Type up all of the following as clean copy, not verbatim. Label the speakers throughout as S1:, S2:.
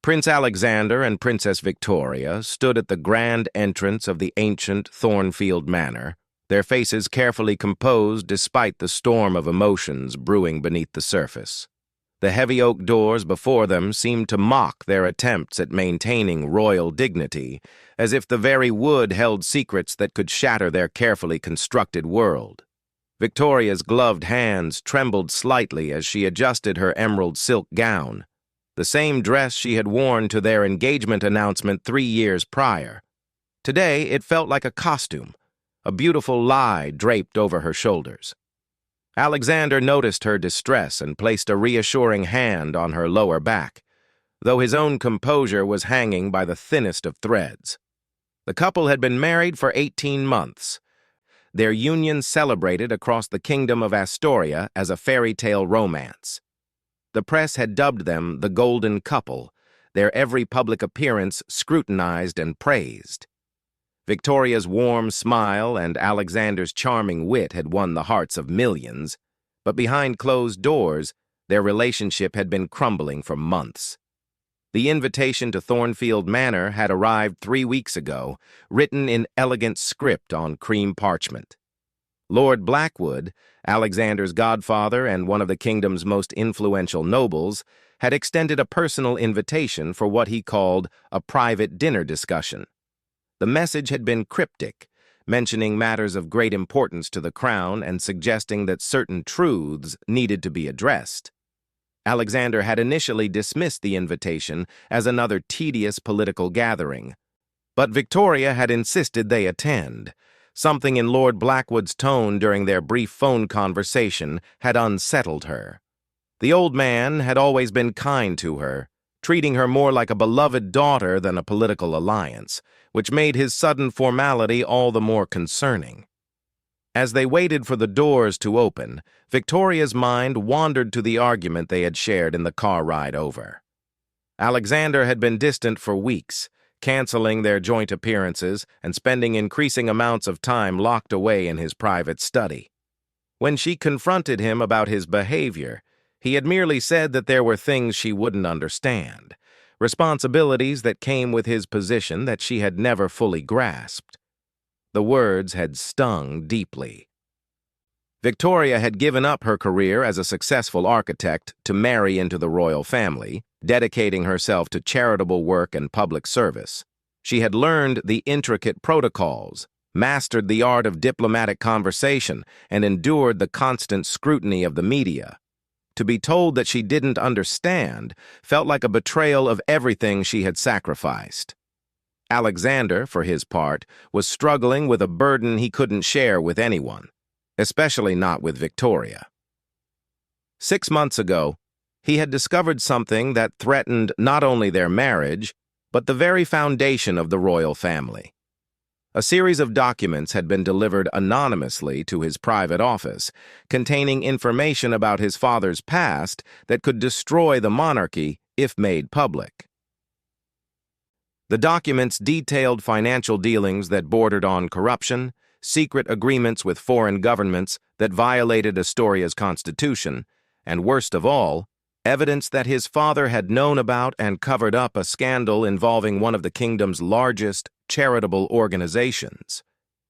S1: Prince Alexander and Princess Victoria stood at the grand entrance of the ancient Thornfield Manor, their faces carefully composed despite the storm of emotions brewing beneath the surface. The heavy oak doors before them seemed to mock their attempts at maintaining royal dignity, as if the very wood held secrets that could shatter their carefully constructed world. Victoria's gloved hands trembled slightly as she adjusted her emerald silk gown, the same dress she had worn to their engagement announcement 3 years prior. Today, it felt like a costume, a beautiful lie draped over her shoulders. Alexander noticed her distress and placed a reassuring hand on her lower back, though his own composure was hanging by the thinnest of threads. The couple had been married for 18 months, their union celebrated across the kingdom of Astoria as a fairy tale romance. The press had dubbed them the Golden Couple, their every public appearance scrutinized and praised. Victoria's warm smile and Alexander's charming wit had won the hearts of millions, but behind closed doors, their relationship had been crumbling for months. The invitation to Thornfield Manor had arrived 3 weeks ago, written in elegant script on cream parchment. Lord Blackwood, Alexander's godfather and one of the kingdom's most influential nobles, had extended a personal invitation for what he called a private dinner discussion. The message had been cryptic, mentioning matters of great importance to the crown and suggesting that certain truths needed to be addressed. Alexander had initially dismissed the invitation as another tedious political gathering, but Victoria had insisted they attend. Something in Lord Blackwood's tone during their brief phone conversation had unsettled her. The old man had always been kind to her, treating her more like a beloved daughter than a political alliance, which made his sudden formality all the more concerning. As they waited for the doors to open, Victoria's mind wandered to the argument they had shared in the car ride over. Alexander had been distant for weeks, canceling their joint appearances and spending increasing amounts of time locked away in his private study. When she confronted him about his behavior, he had merely said that there were things she wouldn't understand, responsibilities that came with his position that she had never fully grasped. The words had stung deeply. Victoria had given up her career as a successful architect to marry into the royal family, dedicating herself to charitable work and public service. She had learned the intricate protocols, mastered the art of diplomatic conversation, and endured the constant scrutiny of the media. To be told that she didn't understand felt like a betrayal of everything she had sacrificed. Alexander, for his part, was struggling with a burden he couldn't share with anyone, especially not with Victoria. 6 months ago, he had discovered something that threatened not only their marriage, but the very foundation of the royal family. A series of documents had been delivered anonymously to his private office, containing information about his father's past that could destroy the monarchy if made public. The documents detailed financial dealings that bordered on corruption, secret agreements with foreign governments that violated Astoria's constitution, and worst of all, evidence that his father had known about and covered up a scandal involving one of the kingdom's largest charitable organizations.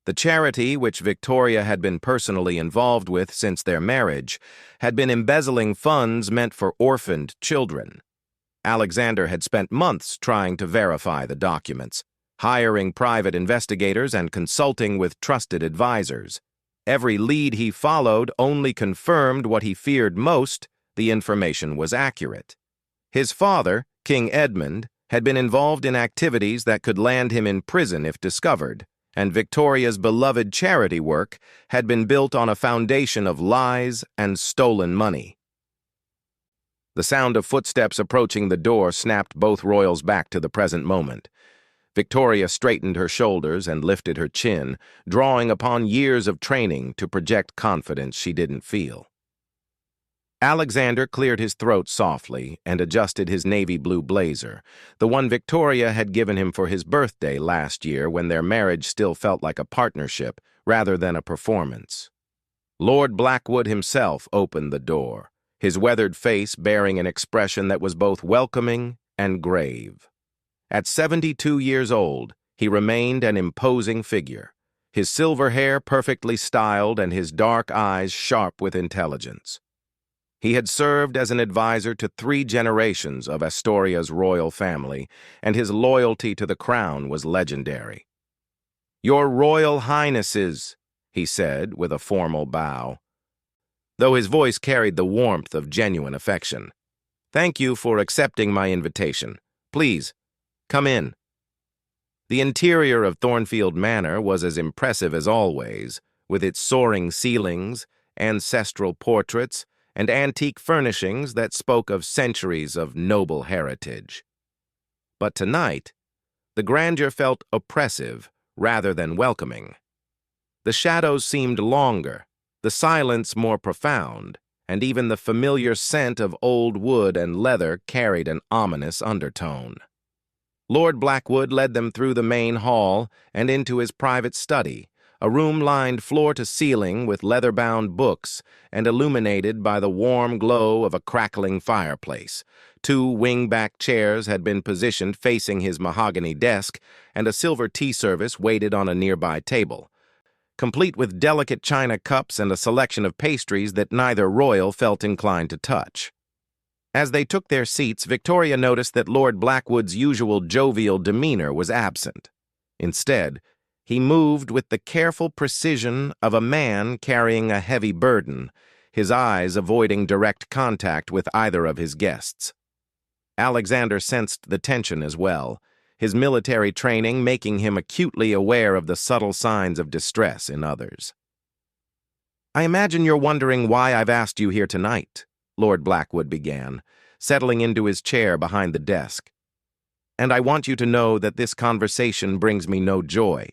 S1: The charity, which Victoria had been personally involved with since their marriage, had been embezzling funds meant for orphaned children. Alexander had spent months trying to verify the documents, hiring private investigators and consulting with trusted advisors. Every lead he followed only confirmed what he feared most: the information was accurate. His father, King Edmund, had been involved in activities that could land him in prison if discovered, and Victoria's beloved charity work had been built on a foundation of lies and stolen money. The sound of footsteps approaching the door snapped both royals back to the present moment. Victoria straightened her shoulders and lifted her chin, drawing upon years of training to project confidence she didn't feel. Alexander cleared his throat softly and adjusted his navy blue blazer, the one Victoria had given him for his birthday last year when their marriage still felt like a partnership rather than a performance. Lord Blackwood himself opened the door, his weathered face bearing an expression that was both welcoming and grave. At 72 years old, he remained an imposing figure, his silver hair perfectly styled and his dark eyes sharp with intelligence. He had served as an advisor to 3 generations of Astoria's royal family, and his loyalty to the crown was legendary. "Your Royal Highnesses," he said with a formal bow, though his voice carried the warmth of genuine affection. "Thank you for accepting my invitation. Please, come in." The interior of Thornfield Manor was as impressive as always, with its soaring ceilings, ancestral portraits, and antique furnishings that spoke of centuries of noble heritage. But tonight, the grandeur felt oppressive rather than welcoming. The shadows seemed longer, the silence more profound, and even the familiar scent of old wood and leather carried an ominous undertone. Lord Blackwood led them through the main hall and into his private study, a room lined floor to ceiling with leather-bound books and illuminated by the warm glow of a crackling fireplace. 2 wing-back chairs had been positioned facing his mahogany desk, and a silver tea service waited on a nearby table, complete with delicate china cups and a selection of pastries that neither royal felt inclined to touch. As they took their seats, Victoria noticed that Lord Blackwood's usual jovial demeanor was absent. Instead, he moved with the careful precision of a man carrying a heavy burden, his eyes avoiding direct contact with either of his guests. Alexander sensed the tension as well, his military training making him acutely aware of the subtle signs of distress in others. "I imagine you're wondering why I've asked you here tonight," Lord Blackwood began, settling into his chair behind the desk. "And I want you to know that this conversation brings me no joy.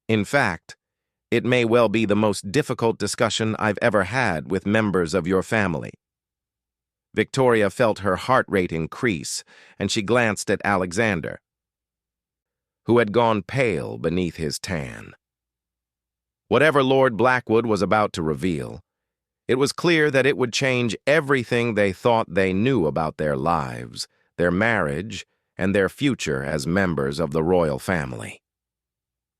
S1: In fact, it may well be the most difficult discussion I've ever had with members of your family." Victoria felt her heart rate increase, and she glanced at Alexander, who had gone pale beneath his tan. Whatever Lord Blackwood was about to reveal, it was clear that it would change everything they thought they knew about their lives, their marriage, and their future as members of the royal family.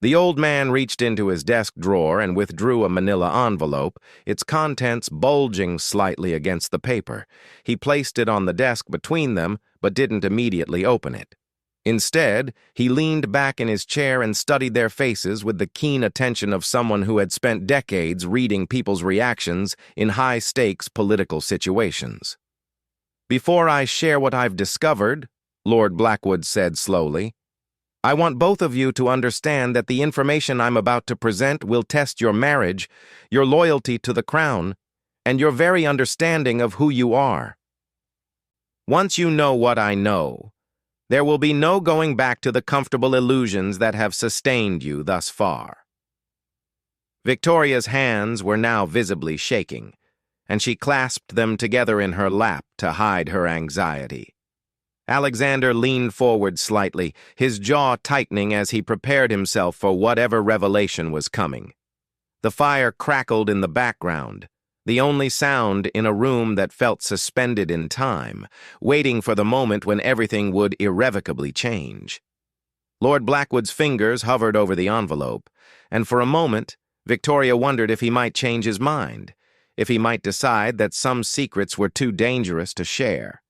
S1: The old man reached into his desk drawer and withdrew a manila envelope, its contents bulging slightly against the paper. He placed it on the desk between them, but didn't immediately open it. Instead, he leaned back in his chair and studied their faces with the keen attention of someone who had spent decades reading people's reactions in high-stakes political situations. "Before I share what I've discovered," Lord Blackwood said slowly, "I want both of you to understand that the information I'm about to present will test your marriage, your loyalty to the crown, and your very understanding of who you are. Once you know what I know, there will be no going back to the comfortable illusions that have sustained you thus far." Victoria's hands were now visibly shaking, and she clasped them together in her lap to hide her anxiety. Alexander leaned forward slightly, his jaw tightening as he prepared himself for whatever revelation was coming. The fire crackled in the background, the only sound in a room that felt suspended in time, waiting for the moment when everything would irrevocably change. Lord Blackwood's fingers hovered over the envelope, and for a moment, Victoria wondered if he might change his mind, if he might decide that some secrets were too dangerous to share.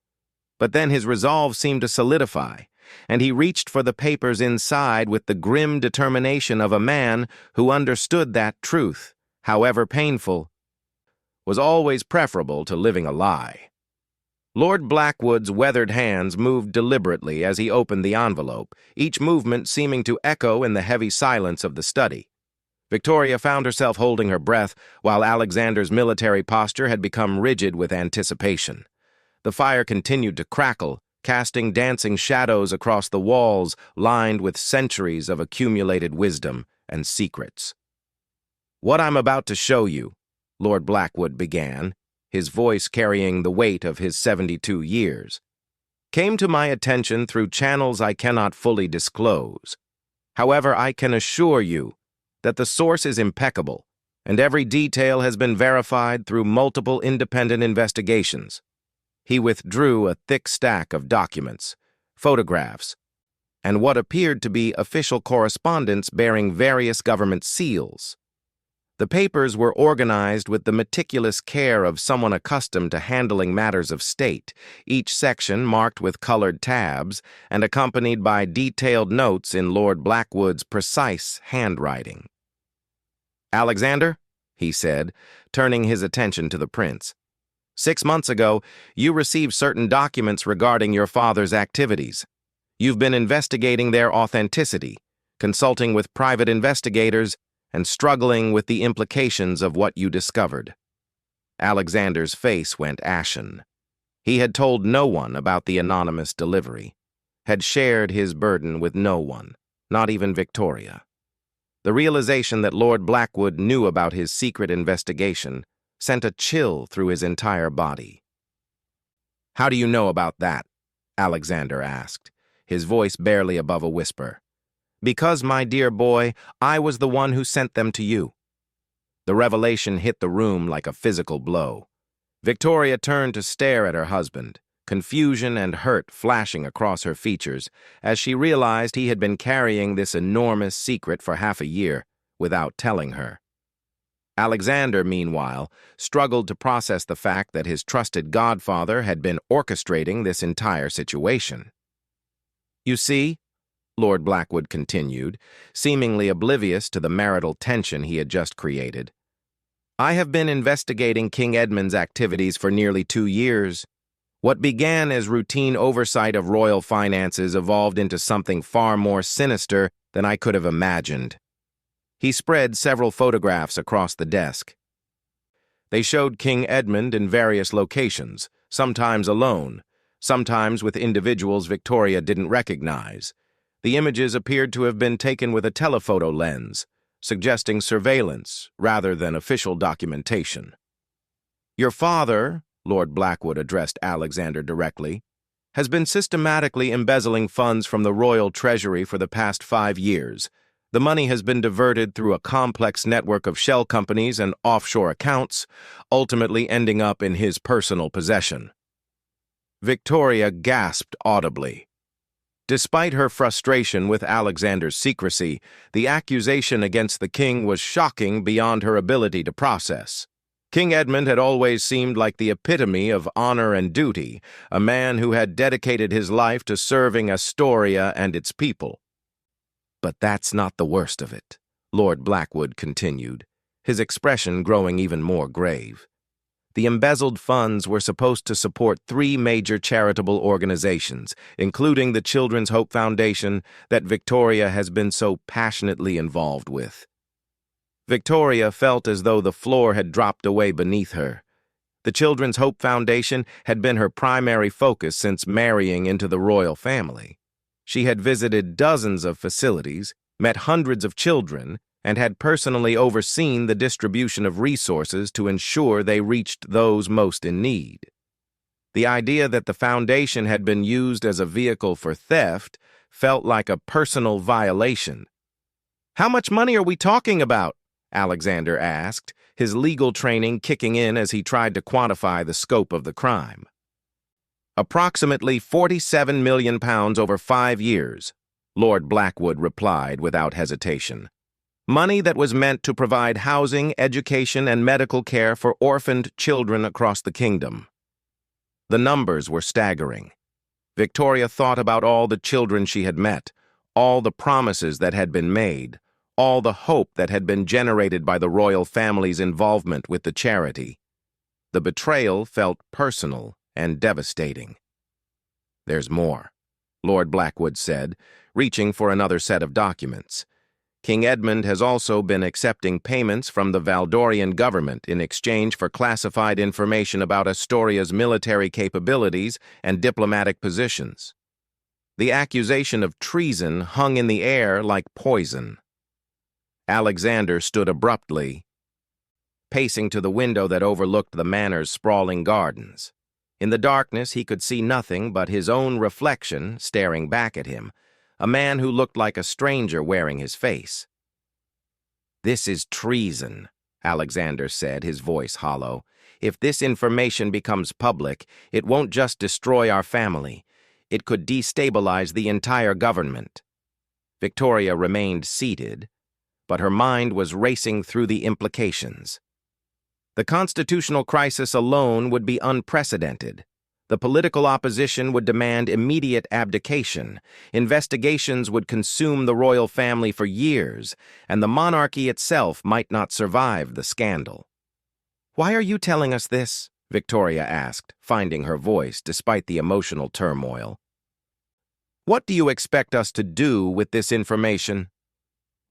S1: But then his resolve seemed to solidify, and he reached for the papers inside with the grim determination of a man who understood that truth, however painful, was always preferable to living a lie. Lord Blackwood's weathered hands moved deliberately as he opened the envelope, each movement seeming to echo in the heavy silence of the study. Victoria found herself holding her breath, while Alexander's military posture had become rigid with anticipation. The fire continued to crackle, casting dancing shadows across the walls lined with centuries of accumulated wisdom and secrets. "What I'm about to show you," Lord Blackwood began, his voice carrying the weight of his 72 years, "came to my attention through channels I cannot fully disclose. However, I can assure you that the source is impeccable, and every detail has been verified through multiple independent investigations." He withdrew a thick stack of documents, photographs, and what appeared to be official correspondence bearing various government seals. The papers were organized with the meticulous care of someone accustomed to handling matters of state, each section marked with colored tabs and accompanied by detailed notes in Lord Blackwood's precise handwriting. "Alexander," he said, turning his attention to the prince, "6 months ago, you received certain documents regarding your father's activities. You've been investigating their authenticity, consulting with private investigators, and struggling with the implications of what you discovered." Alexander's face went ashen. He had told no one about the anonymous delivery, had shared his burden with no one, not even Victoria. The realization that Lord Blackwood knew about his secret investigation sent a chill through his entire body. "How do you know about that?" Alexander asked, his voice barely above a whisper. "Because, my dear boy, I was the one who sent them to you." The revelation hit the room like a physical blow. Victoria turned to stare at her husband, confusion and hurt flashing across her features as she realized he had been carrying this enormous secret for half a year without telling her. Alexander, meanwhile, struggled to process the fact that his trusted godfather had been orchestrating this entire situation. "You see," Lord Blackwood continued, seemingly oblivious to the marital tension he had just created, "I have been investigating King Edmund's activities for nearly 2 years. What began as routine oversight of royal finances evolved into something far more sinister than I could have imagined." He spread several photographs across the desk. They showed King Edmund in various locations, sometimes alone, sometimes with individuals Victoria didn't recognize. The images appeared to have been taken with a telephoto lens, suggesting surveillance rather than official documentation. "Your father," Lord Blackwood addressed Alexander directly, "has been systematically embezzling funds from the royal treasury for the past 5 years. The money has been diverted through a complex network of shell companies and offshore accounts, ultimately ending up in his personal possession." Victoria gasped audibly. Despite her frustration with Alexander's secrecy, the accusation against the king was shocking beyond her ability to process. King Edmund had always seemed like the epitome of honor and duty, a man who had dedicated his life to serving Astoria and its people. "But that's not the worst of it," Lord Blackwood continued, his expression growing even more grave. "The embezzled funds were supposed to support 3 major charitable organizations, including the Children's Hope Foundation that Victoria has been so passionately involved with." Victoria felt as though the floor had dropped away beneath her. The Children's Hope Foundation had been her primary focus since marrying into the royal family. She had visited dozens of facilities, met hundreds of children, and had personally overseen the distribution of resources to ensure they reached those most in need. The idea that the foundation had been used as a vehicle for theft felt like a personal violation. "How much money are we talking about?" Alexander asked, his legal training kicking in as he tried to quantify the scope of the crime. "Approximately £47 million over 5 years, Lord Blackwood replied without hesitation. "Money that was meant to provide housing, education, and medical care for orphaned children across the kingdom." The numbers were staggering. Victoria thought about all the children she had met, all the promises that had been made, all the hope that had been generated by the royal family's involvement with the charity. The betrayal felt personal and devastating. "There's more," Lord Blackwood said, reaching for another set of documents. "King Edmund has also been accepting payments from the Valdorian government in exchange for classified information about Astoria's military capabilities and diplomatic positions. The accusation of treason hung in the air like poison." Alexander stood abruptly, pacing to the window that overlooked the manor's sprawling gardens. In the darkness, he could see nothing but his own reflection staring back at him, a man who looked like a stranger wearing his face. "This is treason," Alexander said, his voice hollow. "If this information becomes public, it won't just destroy our family. it could destabilize the entire government. Victoria remained seated, but her mind was racing through the implications. The constitutional crisis alone would be unprecedented. The political opposition would demand immediate abdication, investigations would consume the royal family for years, and the monarchy itself might not survive the scandal. "Why are you telling us this?" Victoria asked, finding her voice despite the emotional turmoil. "What do you expect us to do with this information?"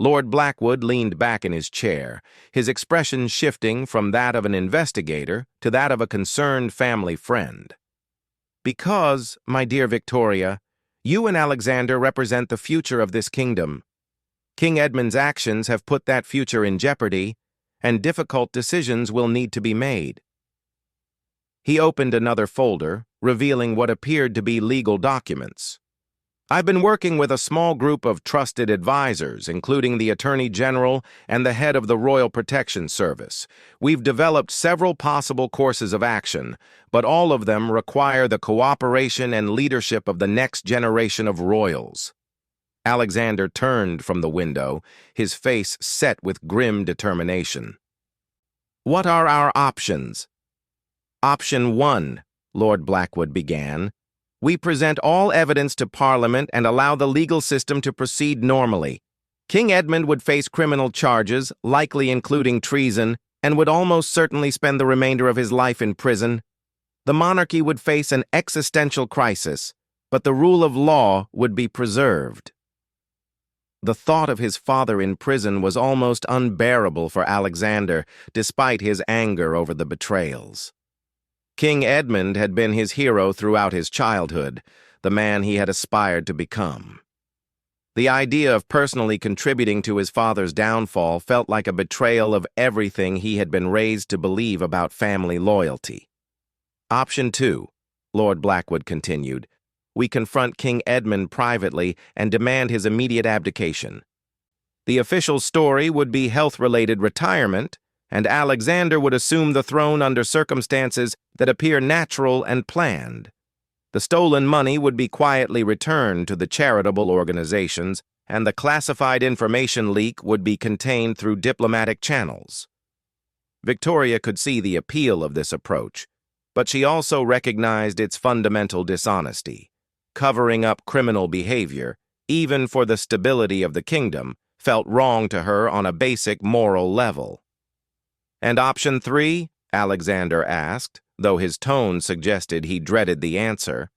S1: Lord Blackwood leaned back in his chair, his expression shifting from that of an investigator to that of a concerned family friend. "Because, my dear Victoria, you and Alexander represent the future of this kingdom. King Edmund's actions have put that future in jeopardy, and difficult decisions will need to be made." He opened another folder, revealing what appeared to be legal documents. "I've been working with a small group of trusted advisors, including the Attorney General and the head of the Royal Protection Service. We've developed several possible courses of action, but all of them require the cooperation and leadership of the next generation of royals." Alexander turned from the window, his face set with grim determination. "What are our options?" "Option 1, Lord Blackwood began. "We present all evidence to Parliament and allow the legal system to proceed normally. King Edmund would face criminal charges, likely including treason, and would almost certainly spend the remainder of his life in prison. The monarchy would face an existential crisis, but the rule of law would be preserved." The thought of his father in prison was almost unbearable for Alexander, despite his anger over the betrayals. King Edmund had been his hero throughout his childhood, the man he had aspired to become. The idea of personally contributing to his father's downfall felt like a betrayal of everything he had been raised to believe about family loyalty. "Option 2, Lord Blackwood continued. "We confront King Edmund privately and demand his immediate abdication. The official story would be health-related retirement, and Alexander would assume the throne under circumstances that appear natural and planned. The stolen money would be quietly returned to the charitable organizations, and the classified information leak would be contained through diplomatic channels." Victoria could see the appeal of this approach, but she also recognized its fundamental dishonesty. Covering up criminal behavior, even for the stability of the kingdom, felt wrong to her on a basic moral level. "And option 3, Alexander asked, though his tone suggested he dreaded the answer.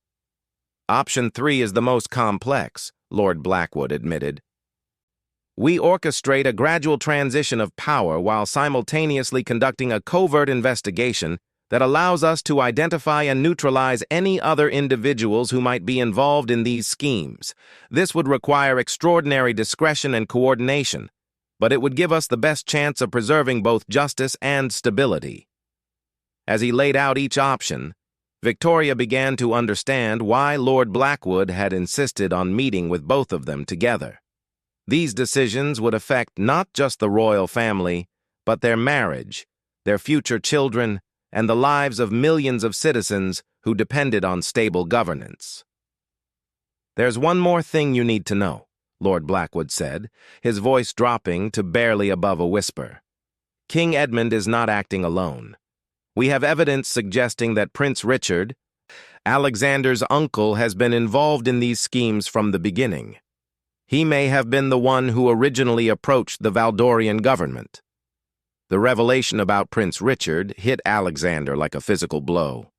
S1: "Option 3 is the most complex," Lord Blackwood admitted. "We orchestrate a gradual transition of power while simultaneously conducting a covert investigation that allows us to identify and neutralize any other individuals who might be involved in these schemes. This would require extraordinary discretion and coordination, but it would give us the best chance of preserving both justice and stability." As he laid out each option, Victoria began to understand why Lord Blackwood had insisted on meeting with both of them together. These decisions would affect not just the royal family, but their marriage, their future children, and the lives of millions of citizens who depended on stable governance. "There's one more thing you need to know," Lord Blackwood said, his voice dropping to barely above a whisper. "King Edmund is not acting alone. We have evidence suggesting that Prince Richard, Alexander's uncle, has been involved in these schemes from the beginning. He may have been the one who originally approached the Valdorian government." The revelation about Prince Richard hit Alexander like a physical blow.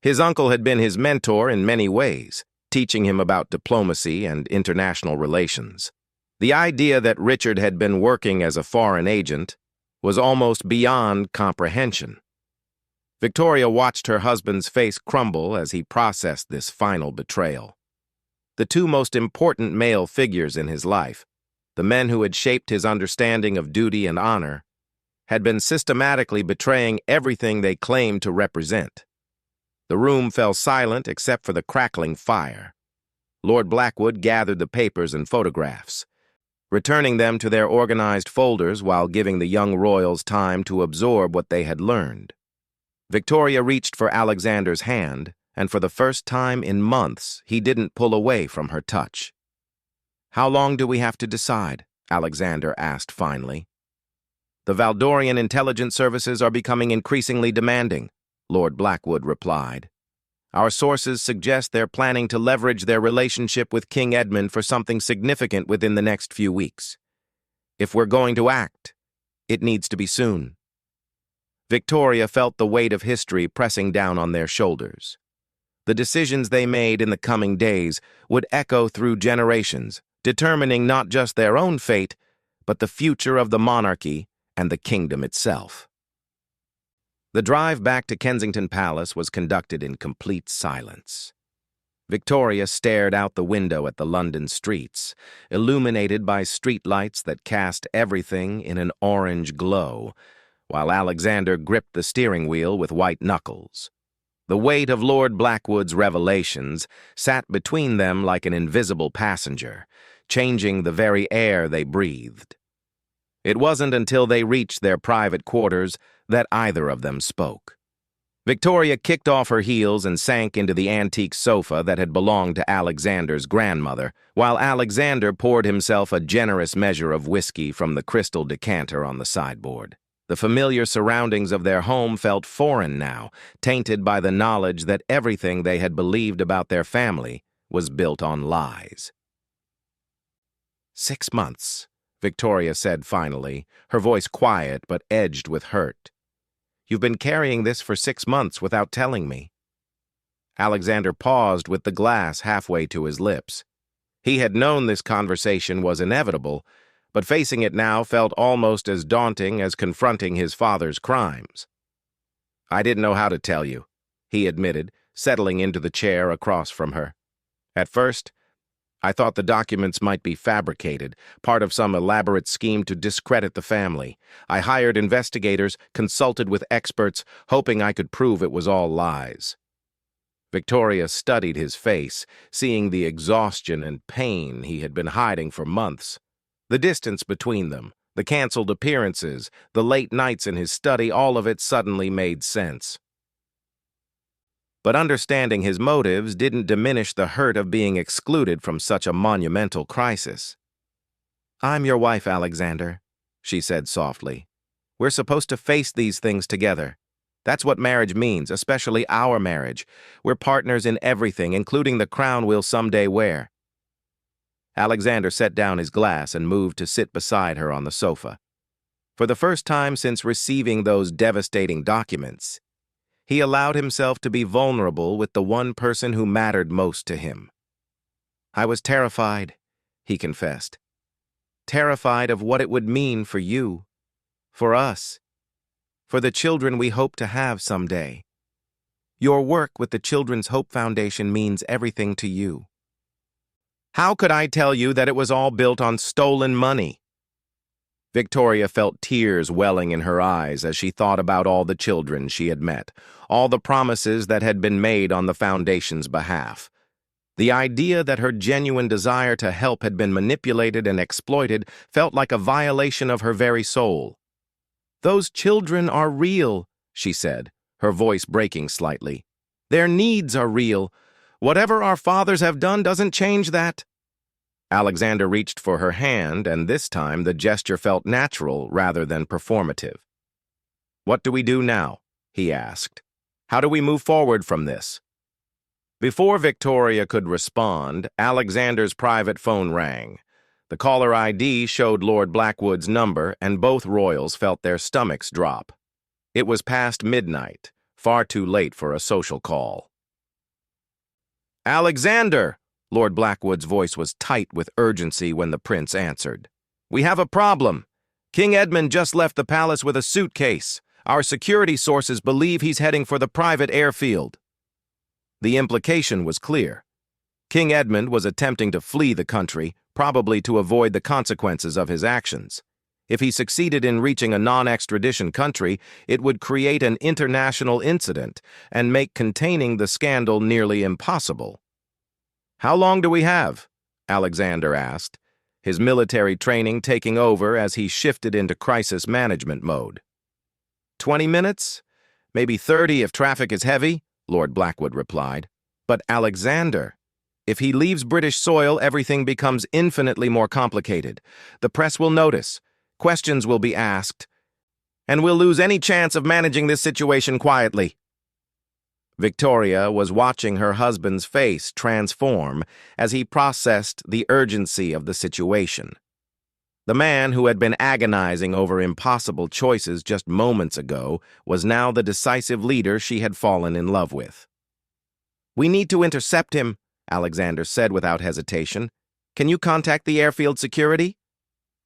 S1: His uncle had been his mentor in many ways, teaching him about diplomacy and international relations. The idea that Richard had been working as a foreign agent was almost beyond comprehension. Victoria watched her husband's face crumble as he processed this final betrayal. The two most important male figures in his life, the men who had shaped his understanding of duty and honor, had been systematically betraying everything they claimed to represent. The room fell silent except for the crackling fire. Lord Blackwood gathered the papers and photographs, returning them to their organized folders while giving the young royals time to absorb what they had learned. Victoria reached for Alexander's hand, and for the first time in months, he didn't pull away from her touch. "How long do we have to decide?" Alexander asked finally. "The Valdorian intelligence services are becoming increasingly demanding," Lord Blackwood replied. "Our sources suggest they're planning to leverage their relationship with King Edmund for something significant within the next few weeks. If we're going to act, it needs to be soon." Victoria felt the weight of history pressing down on their shoulders. The decisions they made in the coming days would echo through generations, determining not just their own fate, but the future of the monarchy and the kingdom itself. The drive back to Kensington Palace was conducted in complete silence. Victoria stared out the window at the London streets, illuminated by streetlights that cast everything in an orange glow, while Alexander gripped the steering wheel with white knuckles. The weight of Lord Blackwood's revelations sat between them like an invisible passenger, changing the very air they breathed. It wasn't until they reached their private quarters that either of them spoke. Victoria kicked off her heels and sank into the antique sofa that had belonged to Alexander's grandmother, while Alexander poured himself a generous measure of whiskey from the crystal decanter on the sideboard. The familiar surroundings of their home felt foreign now, tainted by the knowledge that everything they had believed about their family was built on lies. "6 months," Victoria said finally, her voice quiet but edged with hurt. "You've been carrying this for 6 months without telling me." Alexander paused with the glass halfway to his lips. He had known this conversation was inevitable, but facing it now felt almost as daunting as confronting his father's crimes. "I didn't know how to tell you," he admitted, settling into the chair across from her. "At first, I thought the documents might be fabricated, part of some elaborate scheme to discredit the family. I hired investigators, consulted with experts, hoping I could prove it was all lies." Victoria studied his face, seeing the exhaustion and pain he had been hiding for months. The distance between them, the canceled appearances, the late nights in his study, all of it suddenly made sense. But understanding his motives didn't diminish the hurt of being excluded from such a monumental crisis. "I'm your wife, Alexander," she said softly. "We're supposed to face these things together. That's what marriage means, especially our marriage. We're partners in everything, including the crown we'll someday wear." Alexander set down his glass and moved to sit beside her on the sofa. For the first time since receiving those devastating documents, he allowed himself to be vulnerable with the one person who mattered most to him. "I was terrified," he confessed. "Terrified of what it would mean for you, for us, for the children we hope to have someday. Your work with the Children's Hope Foundation means everything to you." "How could I tell you that it was all built on stolen money?" Victoria felt tears welling in her eyes as she thought about all the children she had met, all the promises that had been made on the foundation's behalf. The idea that her genuine desire to help had been manipulated and exploited felt like a violation of her very soul. "Those children are real," she said, her voice breaking slightly. "Their needs are real. Whatever our fathers have done doesn't change that." Alexander reached for her hand, and this time the gesture felt natural rather than performative. "What do we do now?" he asked. "How do we move forward from this?" Before Victoria could respond, Alexander's private phone rang. The caller ID showed Lord Blackwood's number, and both royals felt their stomachs drop. It was past midnight, far too late for a social call. "Alexander!" Lord Blackwood's voice was tight with urgency when the prince answered. "We have a problem. King Edmund just left the palace with a suitcase. Our security sources believe he's heading for the private airfield." The implication was clear. King Edmund was attempting to flee the country, probably to avoid the consequences of his actions. If he succeeded in reaching a non-extradition country, it would create an international incident and make containing the scandal nearly impossible. "How long do we have?" Alexander asked, his military training taking over as he shifted into crisis management mode. 20 minutes? Maybe 30 if traffic is heavy," Lord Blackwood replied. But Alexander, if he leaves British soil, everything becomes infinitely more complicated. The press will notice, questions will be asked, and we'll lose any chance of managing this situation quietly. Victoria was watching her husband's face transform as he processed the urgency of the situation. The man who had been agonizing over impossible choices just moments ago was now the decisive leader she had fallen in love with. "We need to intercept him," Alexander said without hesitation. "Can you contact the airfield security?"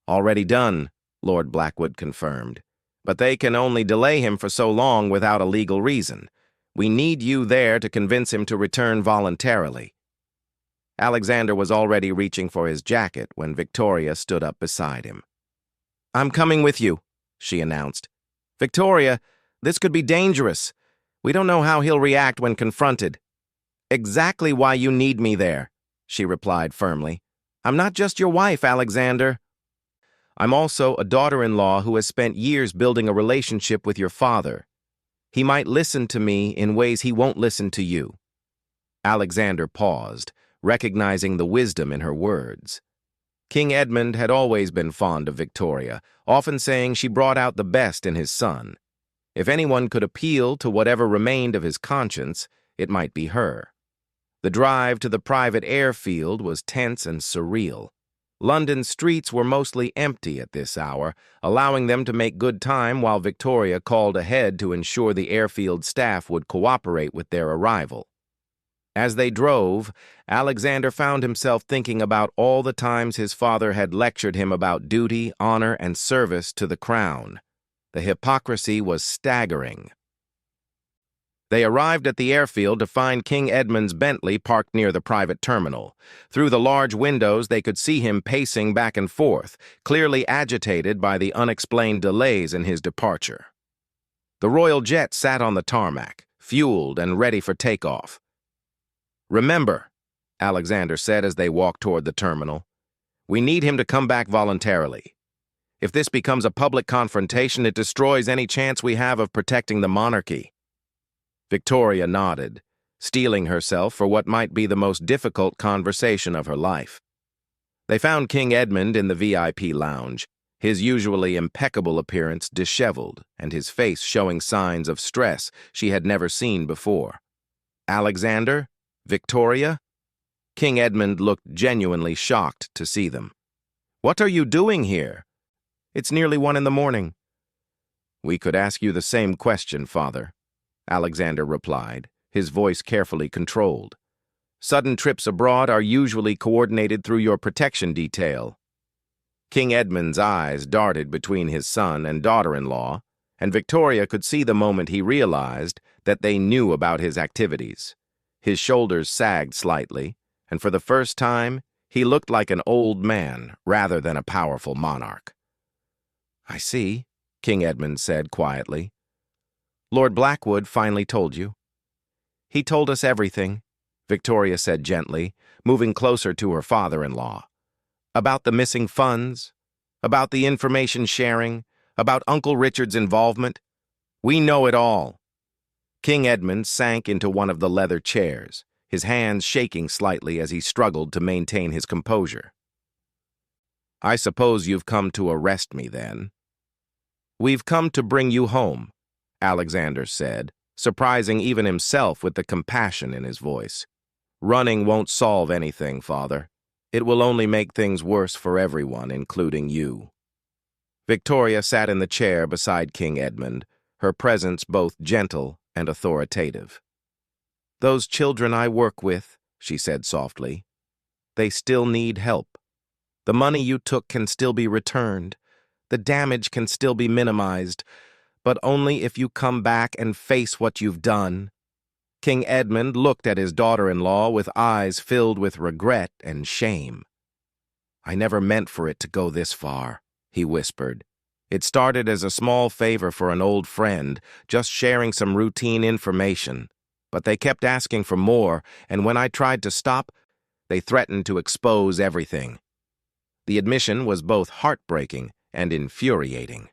S1: "Already done," Lord Blackwood confirmed. "But they can only delay him for so long without a legal reason. We need you there to convince him to return voluntarily." Alexander was already reaching for his jacket when Victoria stood up beside him. "I'm coming with you," she announced. "Victoria, this could be dangerous. We don't know how he'll react when confronted." "Exactly why you need me there," she replied firmly. "I'm not just your wife, Alexander. I'm also a daughter-in-law who has spent years building a relationship with your father. He might listen to me in ways he won't listen to you." Alexander paused, recognizing the wisdom in her words. King Edmund had always been fond of Victoria, often saying she brought out the best in his son. If anyone could appeal to whatever remained of his conscience, it might be her. The drive to the private airfield was tense and surreal. London's streets were mostly empty at this hour, allowing them to make good time while Victoria called ahead to ensure the airfield staff would cooperate with their arrival. As they drove, Alexander found himself thinking about all the times his father had lectured him about duty, honor, and service to the crown. The hypocrisy was staggering. They arrived at the airfield to find King Edmund's Bentley parked near the private terminal. Through the large windows, they could see him pacing back and forth, clearly agitated by the unexplained delays in his departure. The royal jet sat on the tarmac, fueled and ready for takeoff. "Remember," Alexander said as they walked toward the terminal, "we need him to come back voluntarily. If this becomes a public confrontation, it destroys any chance we have of protecting the monarchy." Victoria nodded, steeling herself for what might be the most difficult conversation of her life. They found King Edmund in the VIP lounge, his usually impeccable appearance disheveled and his face showing signs of stress she had never seen before. "Alexander? Victoria?" King Edmund looked genuinely shocked to see them. "What are you doing here? It's nearly 1 in the morning." "We could ask you the same question, Father," Alexander replied, his voice carefully controlled. "Sudden trips abroad are usually coordinated through your protection detail." King Edmund's eyes darted between his son and daughter-in-law, and Victoria could see the moment he realized that they knew about his activities. His shoulders sagged slightly, and for the first time, he looked like an old man rather than a powerful monarch. "I see," King Edmund said quietly. "Lord Blackwood finally told you." "He told us everything," Victoria said gently, moving closer to her father-in-law. "About the missing funds, about the information sharing, about Uncle Richard's involvement. We know it all." King Edmund sank into one of the leather chairs, his hands shaking slightly as he struggled to maintain his composure. "I suppose you've come to arrest me, then?" "We've come to bring you home," Alexander said, surprising even himself with the compassion in his voice. "Running won't solve anything, Father. It will only make things worse for everyone, including you." Victoria sat in the chair beside King Edmund, her presence both gentle and authoritative. "Those children I work with," she said softly, "they still need help. The money you took can still be returned. The damage can still be minimized, but only if you come back and face what you've done." King Edmund looked at his daughter-in-law with eyes filled with regret and shame. "I never meant for it to go this far," he whispered. "It started as a small favor for an old friend, just sharing some routine information. But they kept asking for more, and when I tried to stop, they threatened to expose everything." The admission was both heartbreaking and infuriating.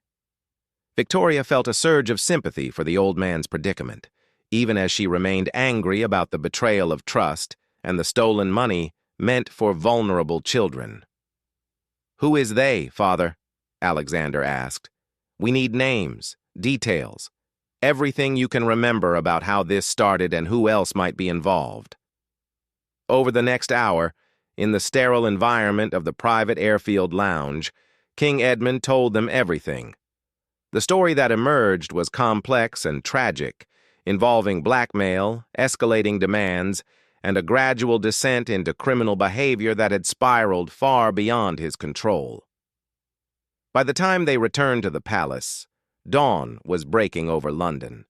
S1: Victoria felt a surge of sympathy for the old man's predicament. even as she remained angry about the betrayal of trust and the stolen money meant for vulnerable children. "Who is they, Father?" Alexander asked. "We need names, details, everything you can remember about how this started and who else might be involved." Over the next hour, in the sterile environment of the private airfield lounge, King Edmund told them everything. The story that emerged was complex and tragic, involving blackmail, escalating demands, and a gradual descent into criminal behavior that had spiraled far beyond his control. By the time they returned to the palace, dawn was breaking over London.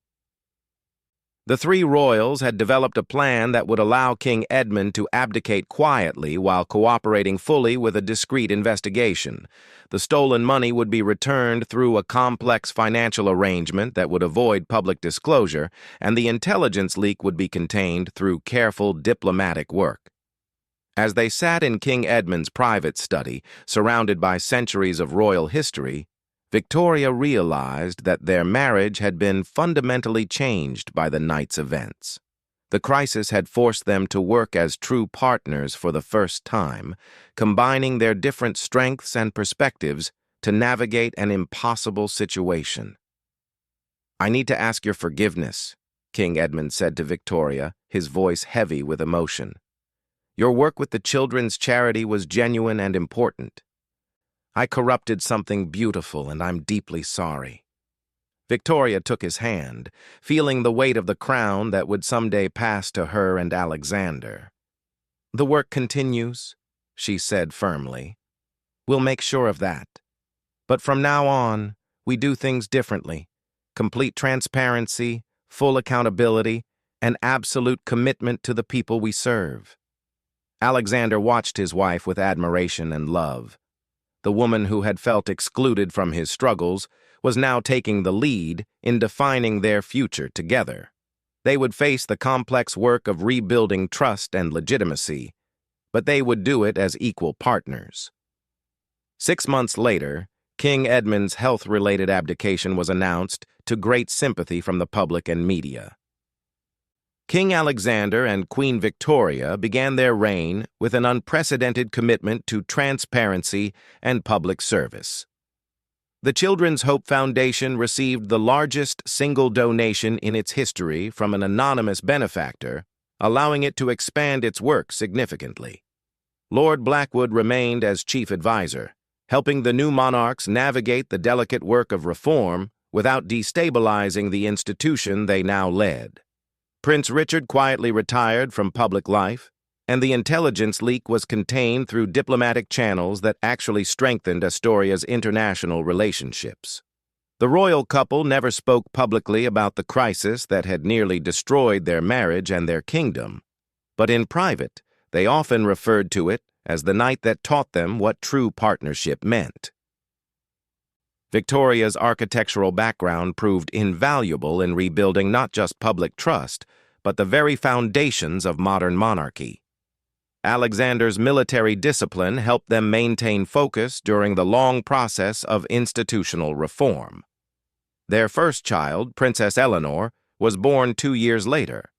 S1: The three royals had developed a plan that would allow King Edmund to abdicate quietly while cooperating fully with a discreet investigation. The stolen money would be returned through a complex financial arrangement that would avoid public disclosure, and the intelligence leak would be contained through careful diplomatic work. As they sat in King Edmund's private study, surrounded by centuries of royal history, Victoria realized that their marriage had been fundamentally changed by the night's events. The crisis had forced them to work as true partners for the first time, combining their different strengths and perspectives to navigate an impossible situation. "I need to ask your forgiveness," King Edmund said to Victoria, his voice heavy with emotion. "Your work with the children's charity was genuine and important. I corrupted something beautiful, and I'm deeply sorry." Victoria took his hand, feeling the weight of the crown that would someday pass to her and Alexander. "The work continues," she said firmly. "We'll make sure of that. But from now on, we do things differently. Complete transparency, full accountability, and absolute commitment to the people we serve." Alexander watched his wife with admiration and love. The woman who had felt excluded from his struggles was now taking the lead in defining their future together. They would face the complex work of rebuilding trust and legitimacy, but they would do it as equal partners. 6 months later, King Edmund's health-related abdication was announced to great sympathy from the public and media. King Alexander and Queen Victoria began their reign with an unprecedented commitment to transparency and public service. The Children's Hope Foundation received the largest single donation in its history from an anonymous benefactor, allowing it to expand its work significantly. Lord Blackwood remained as chief advisor, helping the new monarchs navigate the delicate work of reform without destabilizing the institution they now led. Prince Richard quietly retired from public life, and the intelligence leak was contained through diplomatic channels that actually strengthened Astoria's international relationships. The royal couple never spoke publicly about the crisis that had nearly destroyed their marriage and their kingdom, but in private, they often referred to it as the night that taught them what true partnership meant. Victoria's architectural background proved invaluable in rebuilding not just public trust, but the very foundations of modern monarchy. Alexander's military discipline helped them maintain focus during the long process of institutional reform. Their first child, Princess Eleanor, was born 2 years later.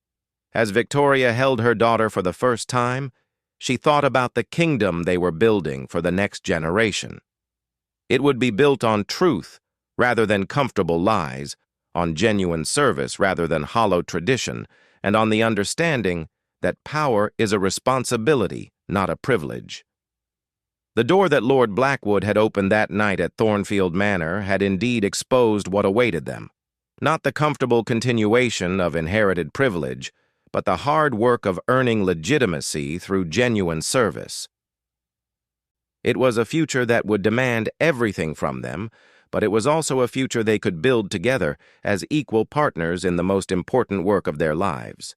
S1: As Victoria held her daughter for the first time, she thought about the kingdom they were building for the next generation. It would be built on truth rather than comfortable lies, on genuine service rather than hollow tradition, and on the understanding that power is a responsibility, not a privilege. The door that Lord Blackwood had opened that night at Thornfield Manor had indeed exposed what awaited them. Not the comfortable continuation of inherited privilege, but the hard work of earning legitimacy through genuine service. It was a future that would demand everything from them, but it was also a future they could build together as equal partners in the most important work of their lives.